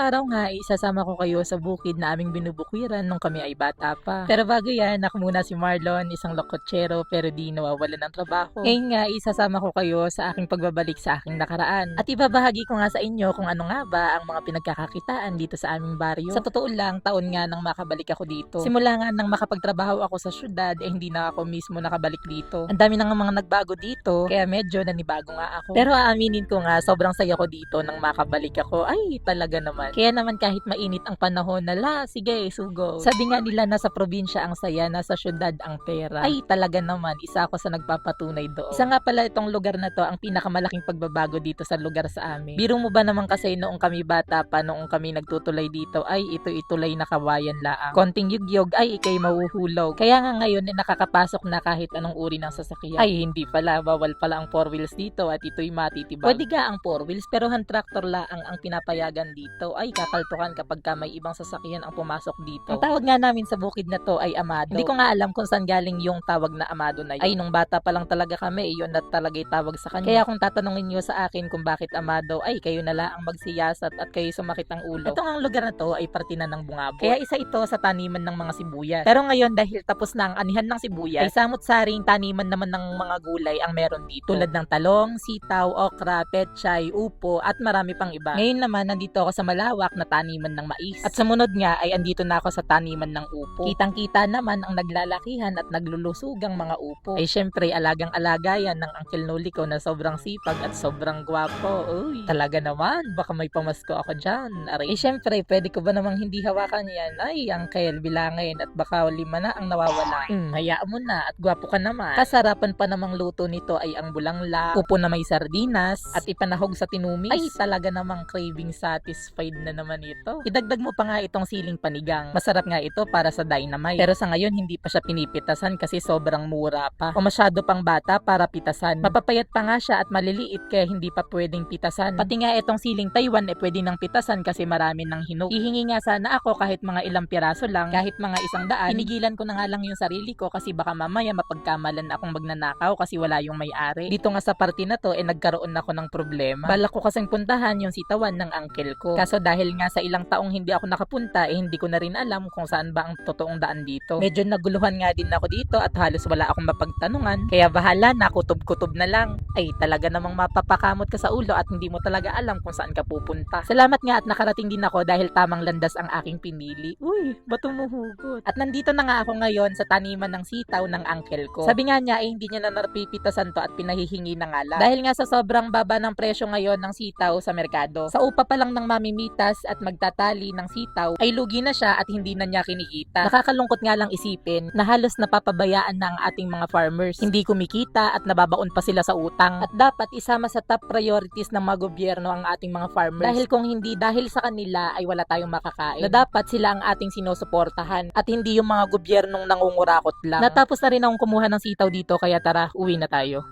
araw nga ay isasama ko kayo sa bukid na aming binubukwiran nung kami ay bata pa. Pero bago yan, ako muna si Marlon, isang lokotsero pero di nawawala ng trabaho. Ngayon nga, isasama ko kayo sa aking pagbabalik sa aking nakaraan. At ibabahagi ko nga sa inyo kung ano nga ba ang mga pinagkakakitaan dito sa aming baryo. Sa totoo lang, taon nga nang makabalik ako dito. Simula nga nang makapagtrabaho ako sa syudad, hindi na ako mismo nakabalik dito. Ang dami na nga mga nagbago dito, kaya medyo nanibago nga ako. Pero aaminin ko nga, sobrang saya ko dito nang makabalik ako. Ay, talaga naman. Kaya naman kahit mainit ang panahon, sige, sugo. Sabi nga nila nasa probinsya ang saya, nasa syudad ang pera. Ay, talaga naman, isa ako sa nagpapatunay doon. Isa nga pala itong lugar na to ang pinakamalaking pagbabago dito sa lugar sa amin. Biro mo ba naman kasi noong kami bata pa, noong kami nagtutulay dito, ay ito itulay na kawayan laang. Konting yugyog, ay ikay mahuhulaw. Kaya nga ngayon nakakapasok na kahit anong uri ng sasakyan. Ay, hindi pala, bawal pala ang 4 wheels dito at ito'y matitibag. Pwede ga ang 4 wheels pero hand tractor laang ang pinapayagan dito. Ay, kakaltukan kapag may ibang sasakyan ang pumasok dito. Ang tawag nga namin sa bukid na to ay Amado. Hindi ko nga alam kung saan galing yung tawag na Amado na yun. Ay, nung bata pa lang talaga kami, yun na talaga'y tawag sa kanya. Kaya kung tatanungin nyo sa akin kung bakit Amado, ay kayo na lang ang magsiyasat at kayo sumakit ang ulo. Ito ang lugar na to ay parte na ng bungabo. Kaya isa ito sa taniman ng mga sibuyas. Pero ngayon dahil tapos na ang anihan ng sibuyas, ay samot-saring taniman naman ng mga gulay ang meron dito. Tulad ng talong, sitaw, okra, pechay, upo at marami pang iba. Ngayon naman nandito ako sa malawak na taniman ng mais. At sumunod nga ay andito na ako sa taniman ng upo. Kitang-kita naman ang naglalakihan at naglulusugang mga upo. Ay syempre alagang-alaga yan ng Uncle Noli ko na sobrang sipag at sobrang gwapo. Uy, talaga naman, baka may pamasko ako dyan. Aray. Syempre, pwede ko ba namang hindi hawakan yan? Ay, Uncle, bilangin at baka 5 na ang nawawala. Hayaan mo na at gwapo ka naman. Kasarapan pa namang luto nito ay ang bulangla, upo na may sardinas at ipanahog sa tinumis. Ay, talaga namang craving satisfied na naman ito. Idagdag mo pa nga itong siling panigang. Masarap nga ito para sa dynamite. Pero sa ngayon hindi pa siya pinipitasan kasi sobrang mura pa. O masyado pang bata para pitasan. Mapapayat pa nga siya at maliliit kaya hindi pa pwedeng pitasan. Pati nga itong siling Taiwan pwede nang pitasan kasi marami ng hinog. Ihingi nga sana ako kahit mga ilang piraso lang, kahit mga 100. Pinigilan ko na nga lang yung sarili ko kasi baka mamaya mapagkamalan akong magnanakaw kasi wala yung may-ari. Dito nga sa party na to nagkaroon ako ng problema. Balak ko kasing puntahan yung sitawan ng uncle ko. Kaso dahil nga sa ilang taong hindi ako nakapunta hindi ko na rin alam kung saan ba ang totoong daan dito. Medyo naguluhan nga din ako dito at halos wala akong mapagtanungan. Kaya bahala na, kutob-kutob na lang. Ay, talaga namang mapapakamot ka sa ulo at hindi mo talaga alam kung saan ka pupunta. Salamat nga at nakarating din ako dahil tamang landas ang aking pinili. Uy, ba't humuhugot? At nandito na nga ako ngayon sa taniman ng sitaw ng uncle ko. Sabi nga niya hindi niya na napipitasan to at pinahihingi na nga lang. Dahil nga sa sobrang baba ng presyo ngayon ng sitaw sa merkado. Sa upa pa lang ng mamimitas at magtatali ng sitaw ay lugi na siya at hindi na niya kinikita. Nakakalungkot nga lang isipin na halos napapabayaan na ang ating mga farmers. Hindi kumikita at nababaon pa sila sa utang. At dapat isama sa top priorities ng mga gobyerno ang ating mga farmers. Dahil kung hindi dahil sa kanila ay wala tayong makakain. Na dapat sila ang ating sinusuportahan at hindi yung mga gobyernong nangungurakot lang. Natapos na rin akong kumuha ng sitaw dito kaya tara, uwi na tayo.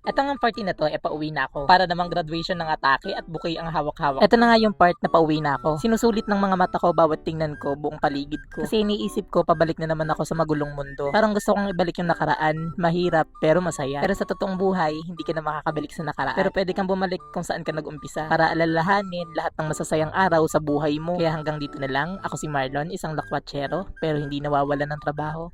Ito nga party na to, pauwi na ako. Para namang graduation ng atake at bouquet ang hawak-hawak. Ito na nga yung part na pauwi na ako. Sinusulit ng mga mata ko bawat tingnan ko, buong paligid ko. Kasi iniisip ko, pabalik na naman ako sa magulong mundo. Parang gusto kong ibalik yung nakaraan. Mahirap, pero masaya. Pero sa totoong buhay, hindi ka na makakabalik sa nakaraan. Pero pwede kang bumalik kung saan ka nag-umpisa. Para alalahanin lahat ng masasayang araw sa buhay mo. Kaya hanggang dito na lang. Ako si Marlon, isang lakwatsero, pero hindi nawawala ng trabaho.